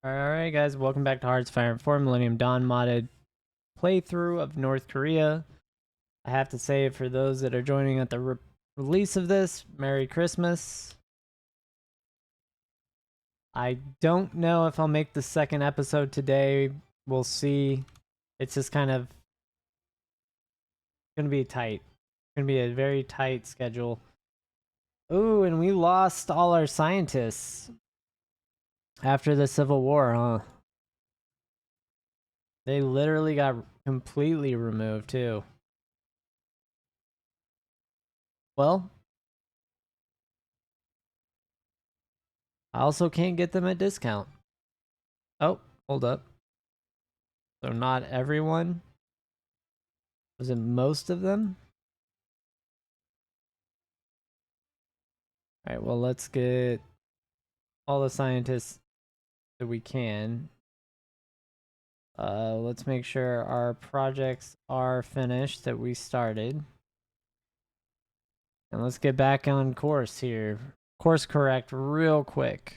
Alright guys, welcome back to Hearts Fire and 4 Millennium Dawn modded playthrough of North Korea. I have to say, for those that are joining at the release of this, Merry Christmas. I don't know if I'll make the second episode today. We'll see. It's just kind of gonna be tight. It's gonna be a very tight schedule. Ooh, and we lost all our scientists after the Civil War, huh? They literally got completely removed too. Well, I also can't get them at discount. Oh, hold up. So not everyone? Was it most of them? Alright, well, let's get all the scientists that we can. Let's make sure our projects are finished that we started. And let's get back on course here. Course correct real quick.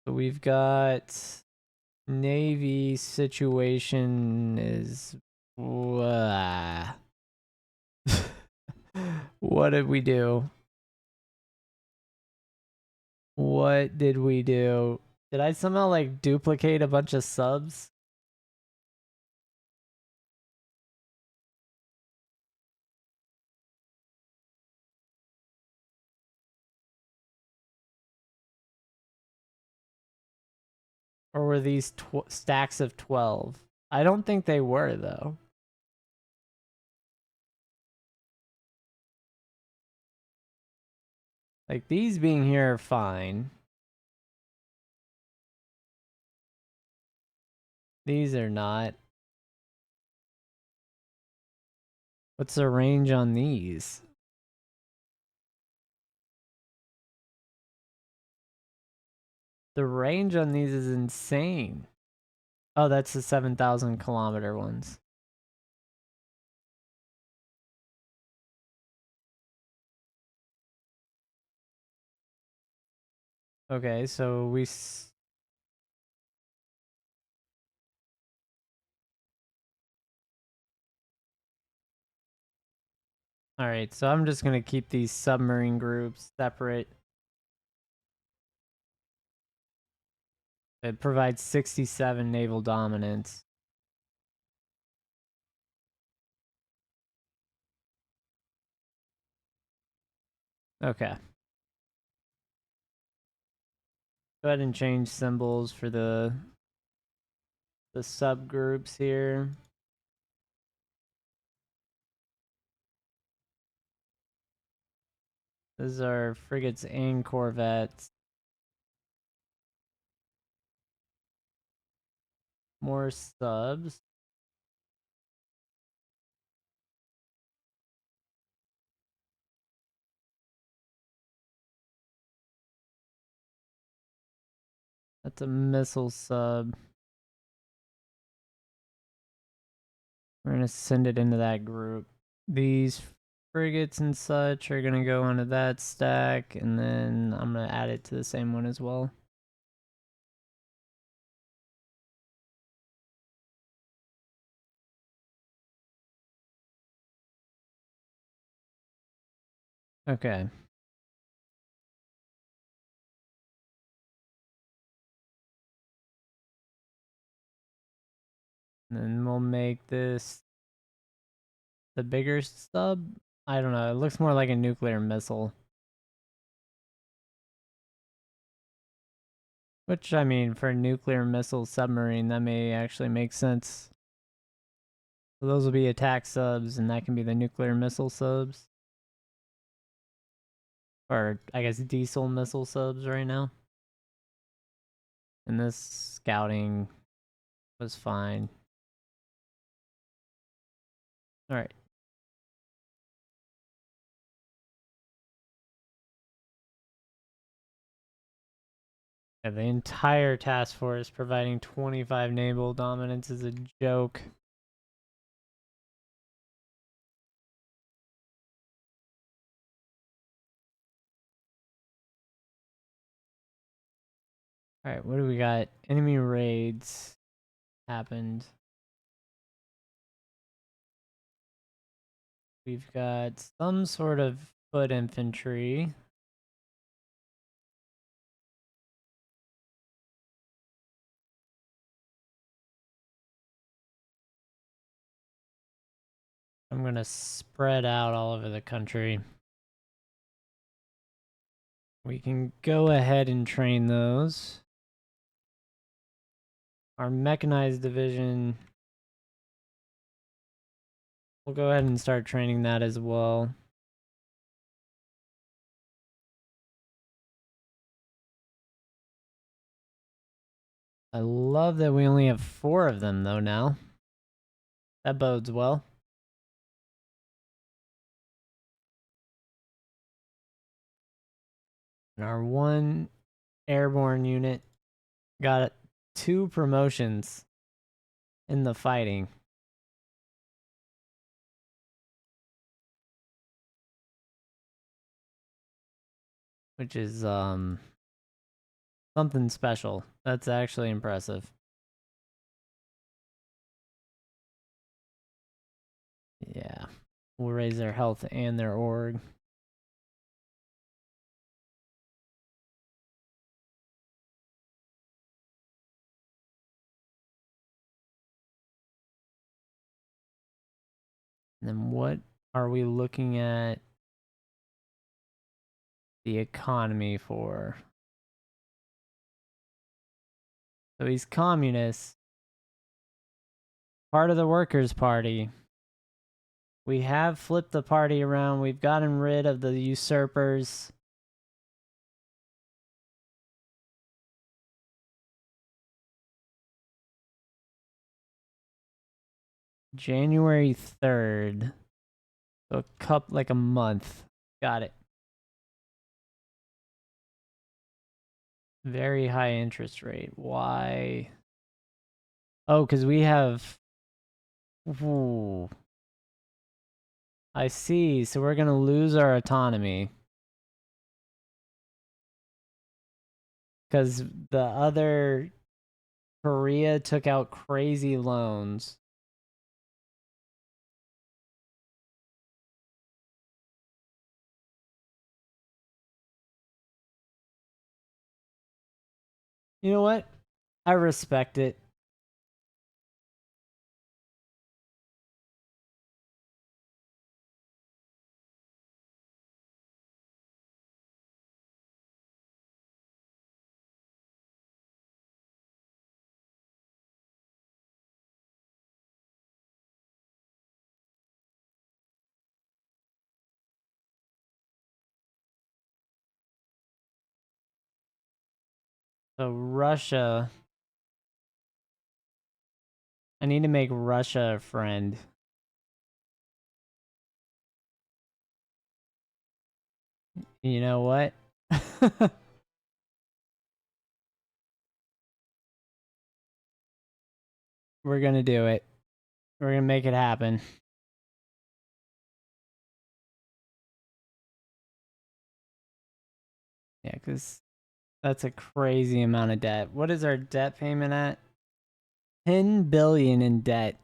So we've got Navy situation is... what did we do? What did we do? Did I somehow like duplicate a bunch of subs? Or were these stacks of 12? I don't think they were though. Like these being here are fine. These are not. What's the range on these? The range on these is insane. Oh, that's the 7,000 kilometer ones. Okay, so we... Alright, so I'm just gonna keep these submarine groups separate. It provides 67 naval dominance. Okay. Go ahead and change symbols for the subgroups here. These are frigates and corvettes. More subs. That's a missile sub. We're gonna send it into that group. These frigates and such are gonna go into that stack, and then I'm gonna add it to the same one as well. Okay. And then we'll make this the bigger sub. I don't know, it looks more like a nuclear missile. Which, I mean, for a nuclear missile submarine, that may actually make sense. So those will be attack subs, and that can be the nuclear missile subs. Or, I guess, diesel missile subs right now. And this scouting was fine. Alright. Yeah, the entire task force providing 25 naval dominance is a joke. Alright, what do we got? Enemy raids happened. We've got some sort of foot infantry. I'm gonna spread out all over the country. We can go ahead and train those. Our mechanized division, we'll go ahead and start training that as well. I love that we only have 4 of them though now. That bodes well. And our 1 airborne unit got 2 promotions in the fighting. Which is something special. That's actually impressive. Yeah. We'll raise their health and their org. And then what are we looking at the economy for? So he's communist. Part of the Workers' Party. We have flipped the party around. We've gotten rid of the usurpers. January 3rd. So like a month. Got it. Very high interest rate. Why? Oh, because we have... Ooh. I see. So we're going to lose our autonomy. Because the other... Korea took out crazy loans. You know what? I respect it. So Russia... I need to make Russia a friend. You know what? We're gonna do it. We're gonna make it happen. Yeah, because that's a crazy amount of debt. What is our debt payment at? 10 billion in debt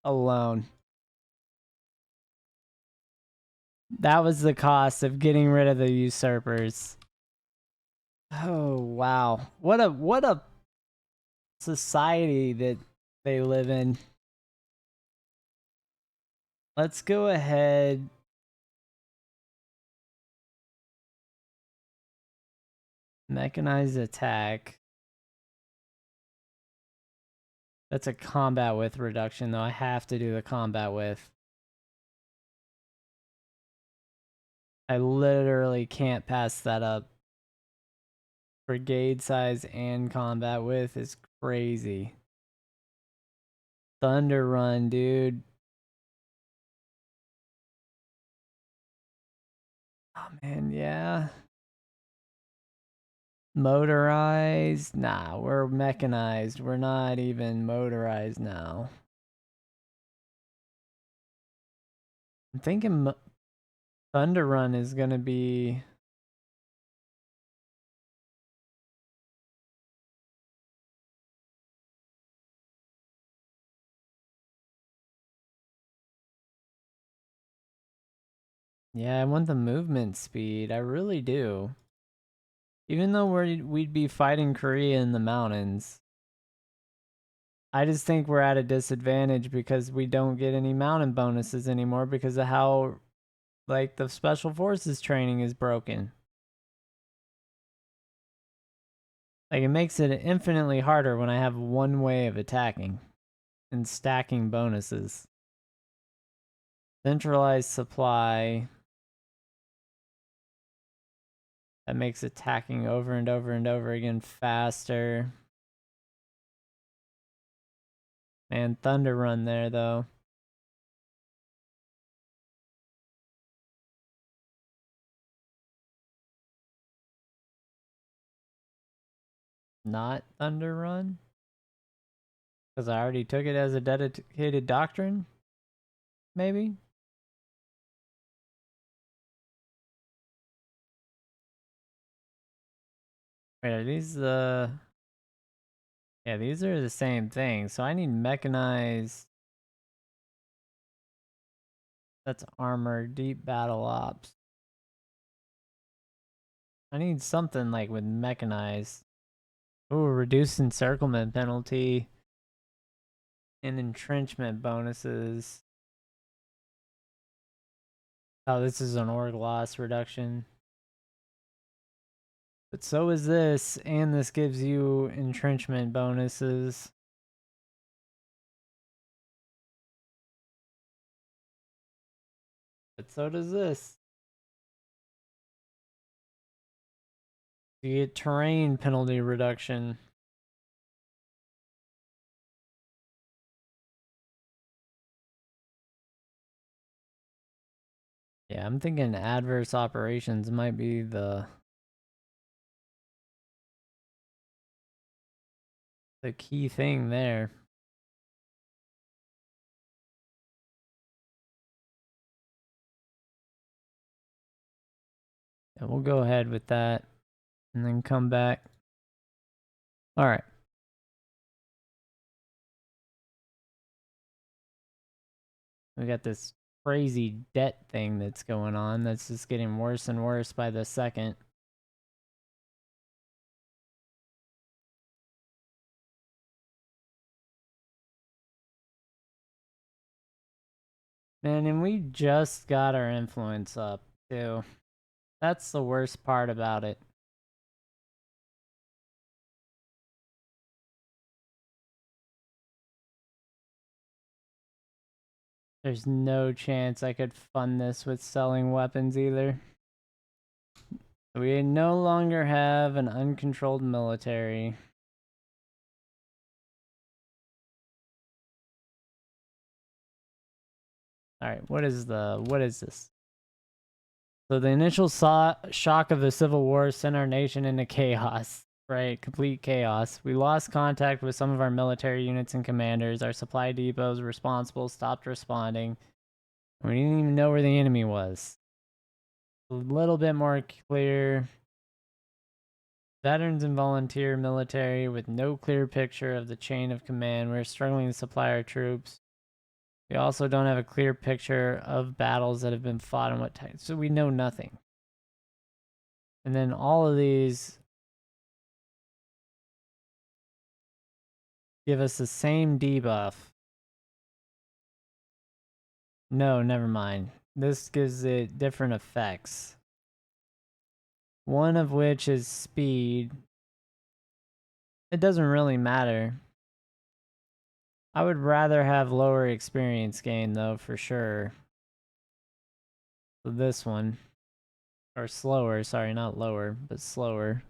alone. That was the cost of getting rid of the usurpers. Oh wow. What a society that they live in. Let's go ahead. Mechanized attack. That's a combat with reduction though. I have to do the combat with. I literally can't pass that up. Brigade size and combat with is crazy. Thunder Run, dude. Oh man, yeah. Motorized? Nah, we're mechanized. We're not even motorized now. I'm thinking Thunder Run is gonna be... Yeah, I want the movement speed. I really do. Even though we'd be fighting Korea in the mountains, I just think we're at a disadvantage because we don't get any mountain bonuses anymore because of how, like, the special forces training is broken. Like, it makes it infinitely harder when I have one way of attacking and stacking bonuses. Centralized supply. That makes attacking over and over and over again faster. Man, Thunder Run there, though. Not Thunder Run? Because I already took it as a dedicated doctrine? Maybe? Wait, are these the... Yeah, these are the same thing. So I need mechanized... That's armor, deep battle ops. I need something like with mechanized. Ooh, reduced encirclement penalty. And entrenchment bonuses. Oh, this is an org loss reduction. But so is this, and this gives you entrenchment bonuses. But so does this. You get terrain penalty reduction. Yeah, I'm thinking adverse operations might be the key thing there. And we'll go ahead with that and then come back. All right. We got this crazy debt thing that's going on that's just getting worse and worse by the second. Man, and we just got our influence up, too. That's the worst part about it. There's no chance I could fund this with selling weapons either. We no longer have an uncontrolled military. Alright, what is this? So the initial shock of the Civil War sent our nation into chaos, right? Complete chaos. We lost contact with some of our military units and commanders. Our supply depots responsible stopped responding. We didn't even know where the enemy was. A little bit more clear. Veterans and volunteer military with no clear picture of the chain of command. We're struggling to supply our troops. We also don't have a clear picture of battles that have been fought and what type. So we know nothing. And then all of these give us the same debuff. No, never mind. This gives it different effects. One of which is speed. It doesn't really matter. I would rather have lower experience gain though, for sure. So this one. Or slower, sorry, not lower, but slower.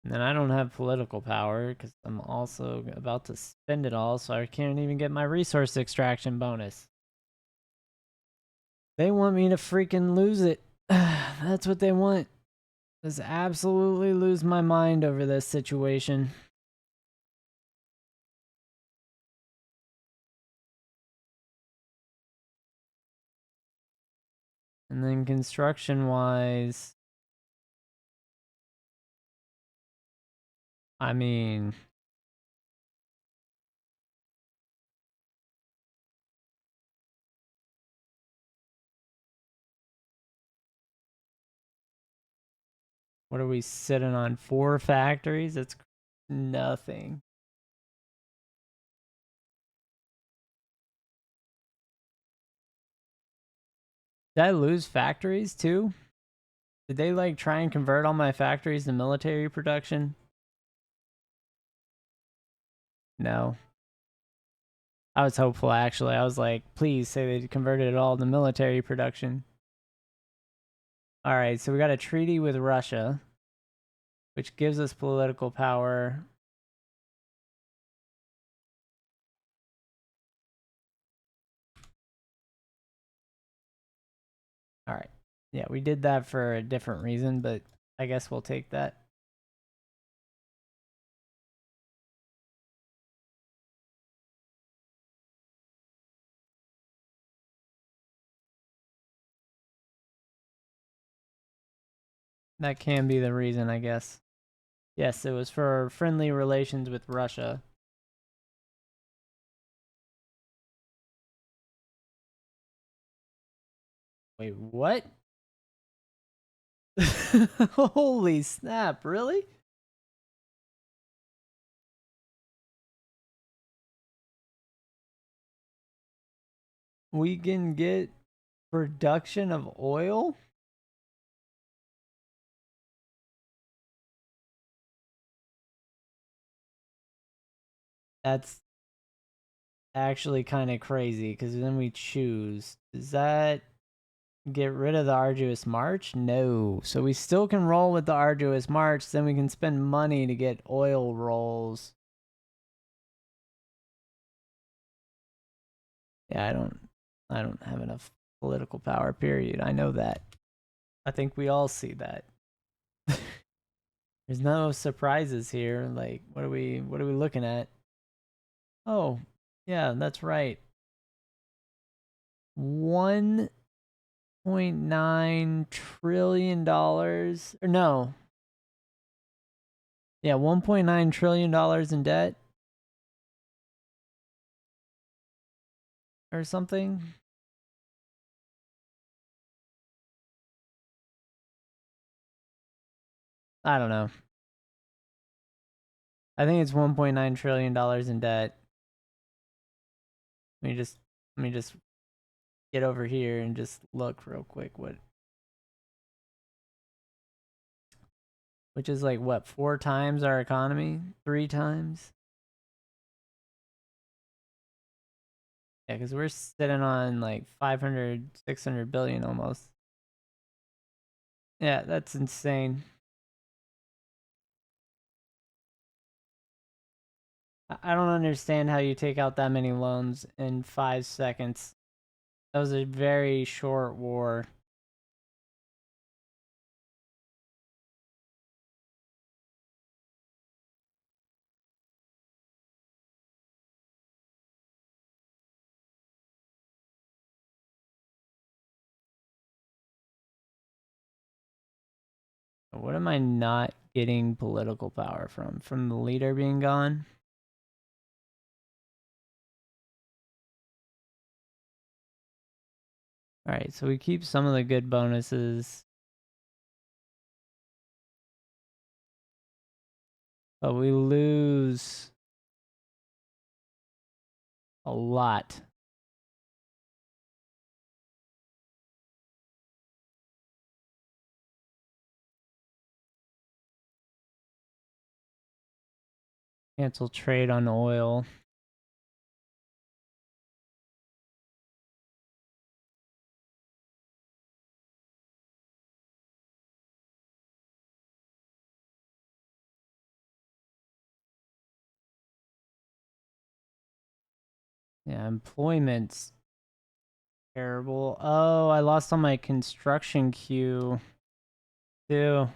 And then I don't have political power because I'm also about to spend it all, so I can't even get my resource extraction bonus. They want me to freaking lose it. That's what they want. Just absolutely lose my mind over this situation. And then construction-wise, I mean, What are we sitting on? 4 factories? That's nothing. Did I lose factories too? Did they like try and convert all my factories to military production? No. I was hopeful actually. I was like, please say they converted it all to military production. All right, so we got a treaty with Russia, which gives us political power. All right. Yeah, we did that for a different reason, but I guess we'll take that. That can be the reason, I guess. Yes, it was for friendly relations with Russia. Wait, what? Holy snap, really? We can get production of oil? That's actually kind of crazy because then we choose. Does that get rid of the arduous march? No. So we still can roll with the arduous march, then we can spend money to get oil rolls. Yeah, I don't have enough political power, period. I know that. I think we all see that. There's no surprises here. Like, what are we looking at? Oh, yeah, that's right. $1.9 trillion. Or no. Yeah, $1.9 trillion in debt or something. I don't know. I think it's $1.9 trillion in debt. Let me just get over here and just look real quick which is like what, 4 times our economy? 3 times? Yeah, because we're sitting on like 500, 600 billion almost. Yeah, that's insane. I don't understand how you take out that many loans in 5 seconds. That was a very short war. What am I not getting political power from? From the leader being gone? Alright, so we keep some of the good bonuses. But we lose a lot. Cancel trade on oil. Yeah, employment's terrible. Oh, I lost on my construction queue too.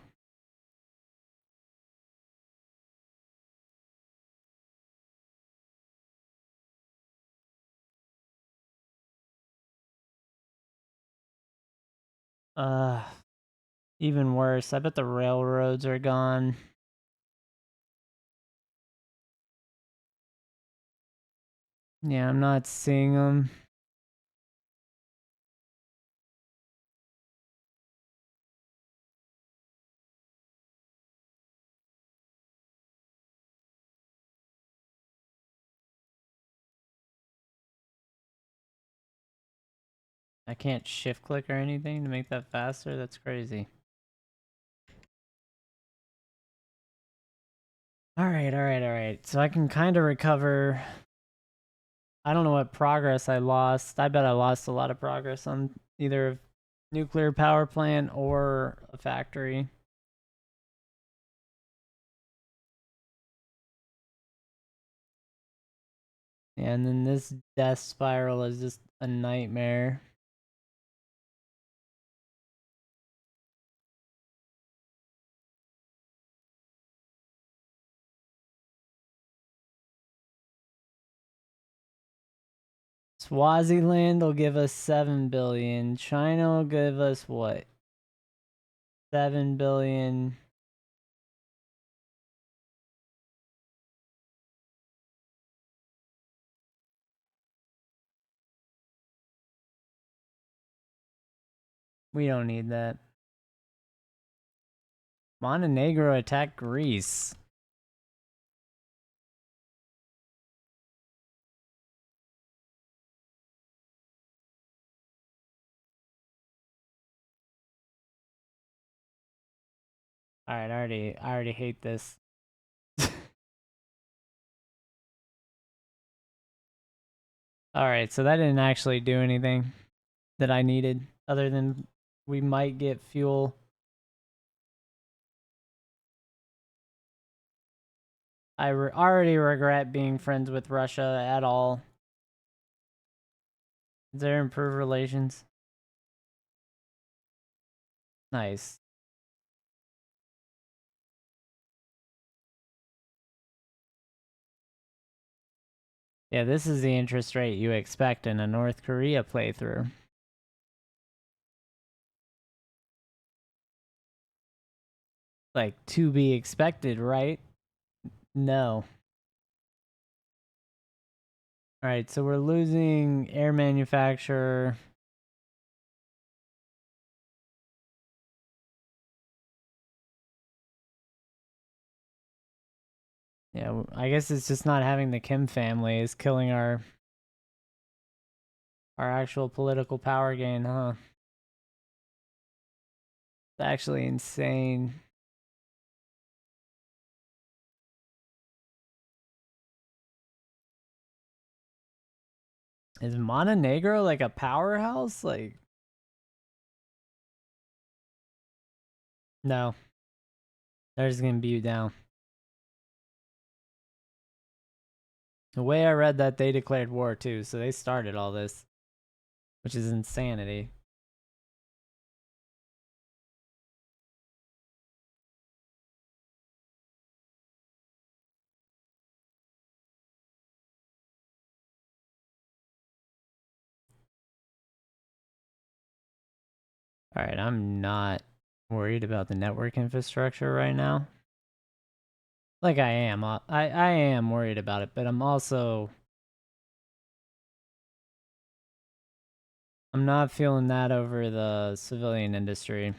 Uh, Even worse. I bet the railroads are gone. Yeah, I'm not seeing them. I can't shift click or anything to make that faster? That's crazy. Alright. So I can kind of recover. I don't know what progress I lost. I bet I lost a lot of progress on either a nuclear power plant or a factory. Yeah, and then this death spiral is just a nightmare. Swaziland will give us 7 billion. China will give us what? 7 billion. We don't need that. Montenegro attacked Greece. Alright, I already hate this. Alright, so that didn't actually do anything that I needed, other than we might get fuel. I already regret being friends with Russia at all. Is there improved relations? Nice. Yeah, this is the interest rate you expect in a North Korea playthrough. Like, to be expected, right? No. Alright, so we're losing air manufacturer. Yeah, I guess it's just not having the Kim family is killing our actual political power gain, huh? It's actually insane. Is Montenegro like a powerhouse? Like, no. They're just gonna beat you down. The way I read that, they declared war too, so they started all this, which is insanity. Alright, I'm not worried about the network infrastructure right now. Like I am. I am worried about it, but I'm not feeling that over the civilian industry.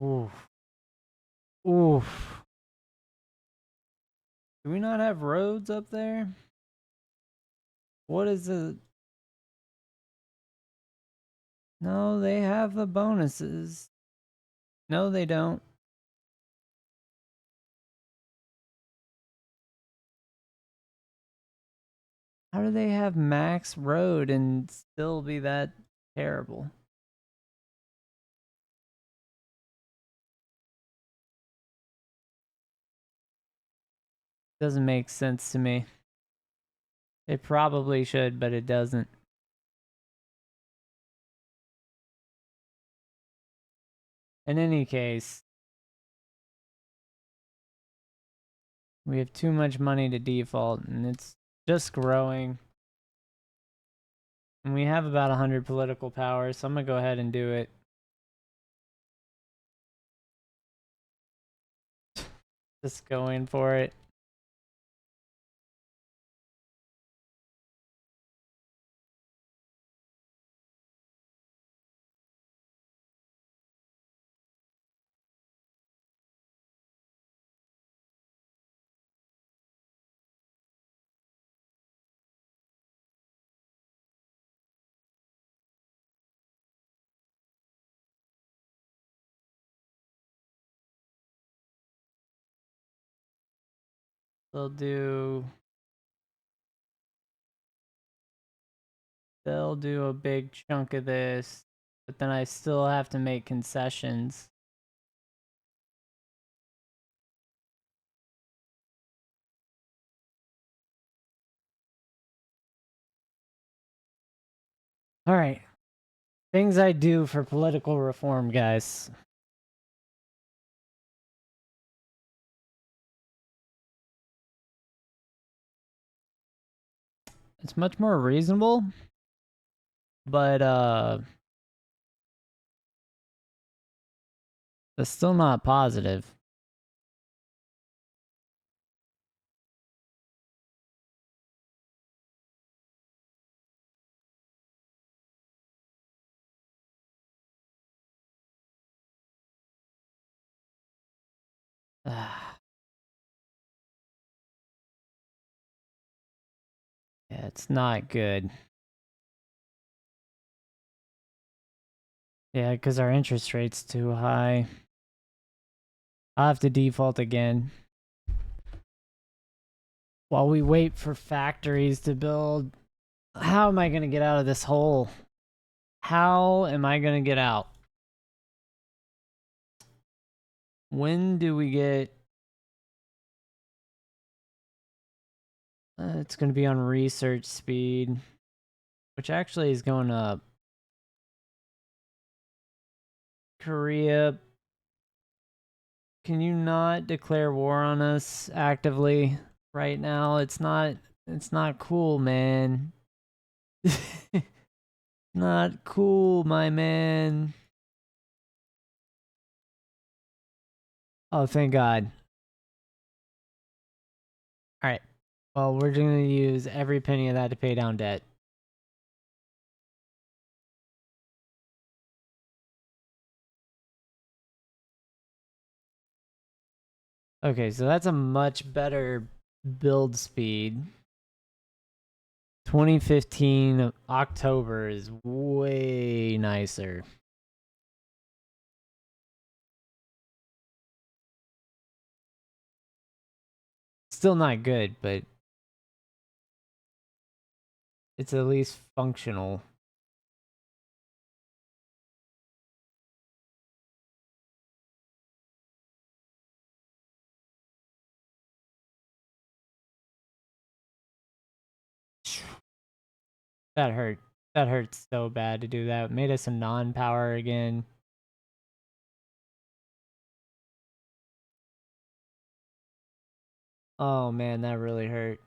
Oof. Oof. Do we not have roads up there? What is the... No, they have the bonuses. No, they don't. How do they have max road and still be that terrible? Doesn't make sense to me. It probably should, but it doesn't. In any case, we have too much money to default, and it's just growing. And we have about 100 political power, so I'm gonna go ahead and do it. Just going for it. They'll do a big chunk of this, but then I still have to make concessions. All right. Things I do for political reform, guys. It's much more reasonable, but it's still not positive. Yeah, it's not good. Yeah, because our interest rate's too high. I'll have to default again. While we wait for factories to build, how am I going to get out of this hole? How am I going to get out? When do we get... it's going to be on research speed, which actually is going up. Korea, can you not declare war on us actively right now? It's not cool, man. Not cool, my man. Oh, thank God. All right. Well, we're going to use every penny of that to pay down debt. Okay, so that's a much better build speed. 2015 October is way nicer. Still not good, but it's at least functional. That hurt. That hurts so bad to do that. Made us a non-power again. Oh man, that really hurt.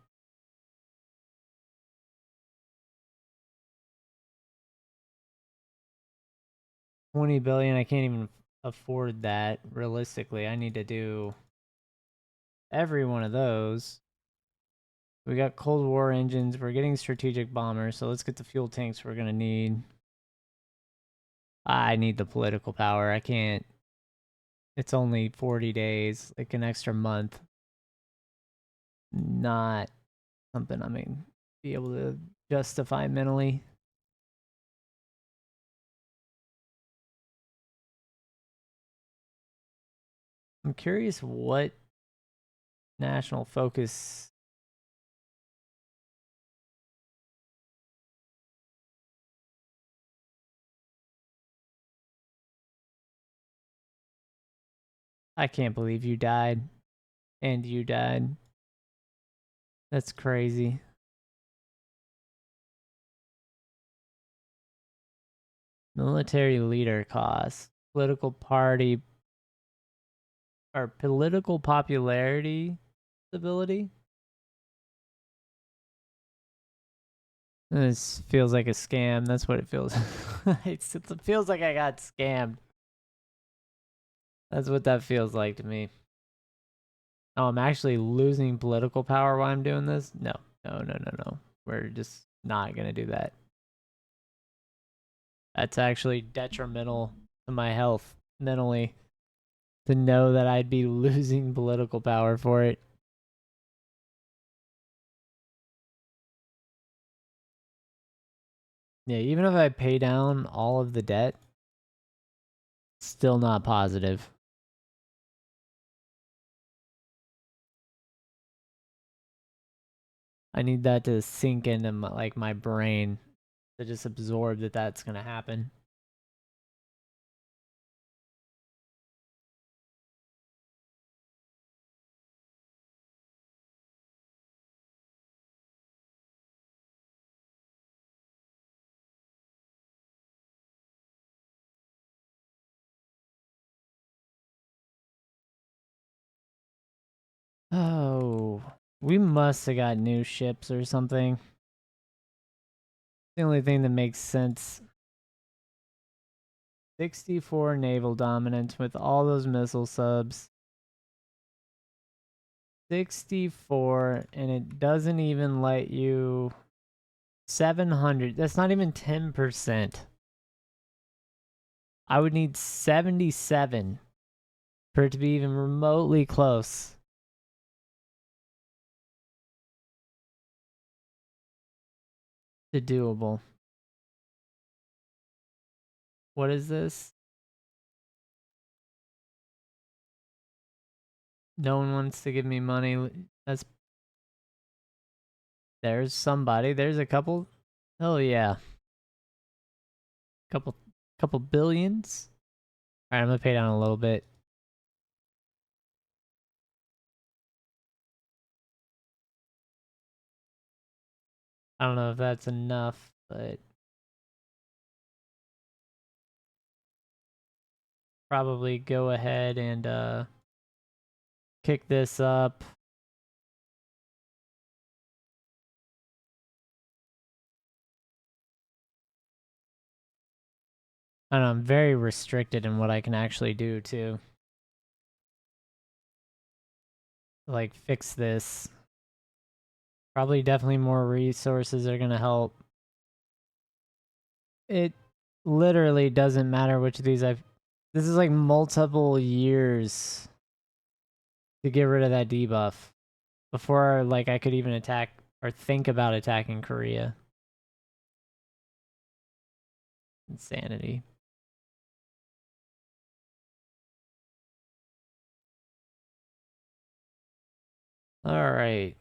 $20 billion, I can't even afford that realistically. I need to do every one of those. We got Cold War engines. We're getting strategic bombers, so let's get the fuel tanks we're gonna need. I need the political power. I can't. It's only 40 days, like an extra month. Not something I mean be able to justify mentally. I'm curious what national focus. I can't believe you died. And you died. That's crazy. Military leader costs. Political party or political popularity stability. This feels like a scam. That's what it feels. It feels like I got scammed. That's what that feels like to me. Oh, I'm actually losing political power while I'm doing this? No. No. We're just not going to do that. That's actually detrimental to my health mentally to know that I'd be losing political power for it. Yeah, even if I pay down all of the debt, still not positive. I need that to sink into my brain to just absorb that that's gonna happen. Oh, we must have got new ships or something. The only thing that makes sense. 64 naval dominance with all those missile subs. 64, and it doesn't even let you 700. That's not even 10%. I would need 77 for it to be even remotely close to doable. What is this? No one wants to give me money. That's There's somebody. There's a couple. Oh yeah. Couple billions. Alright, I'm gonna pay down a little bit. I don't know if that's enough, but probably go ahead and kick this up. I don't know, I'm very restricted in what I can actually do too. Like fix this. Probably definitely more resources are gonna help. It literally doesn't matter which of these I've... This is like multiple years to get rid of that debuff before like I could even attack or think about attacking Korea. Insanity. All right.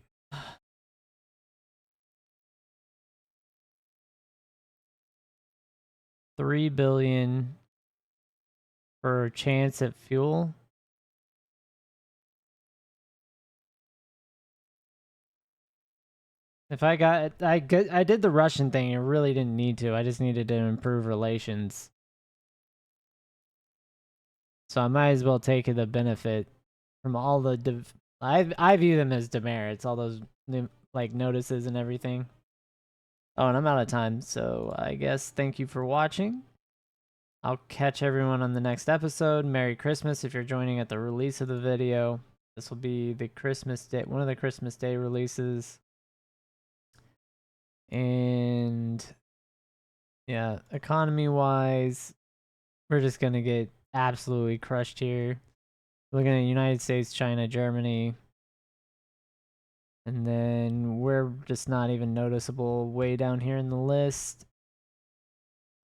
3 billion for chance at fuel. If I did the Russian thing, I really didn't need to. I just needed to improve relations. So I might as well take the benefit from all the I view them as demerits, all those like notices and everything. Oh, and I'm out of time, so I guess thank you for watching. I'll catch everyone on the next episode. Merry Christmas if you're joining at the release of the video. This will be the Christmas Day, one of the Christmas Day releases. And yeah, economy-wise, we're just gonna get absolutely crushed here. Looking at United States, China, Germany. And then we're just not even noticeable way down here in the list.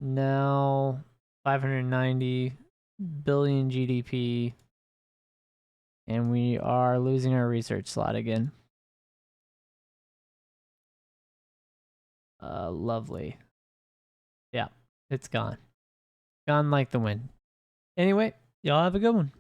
Now, 590 billion GDP. And we are losing our research slot again. Lovely. Yeah, it's gone. Gone like the wind. Anyway, y'all have a good one.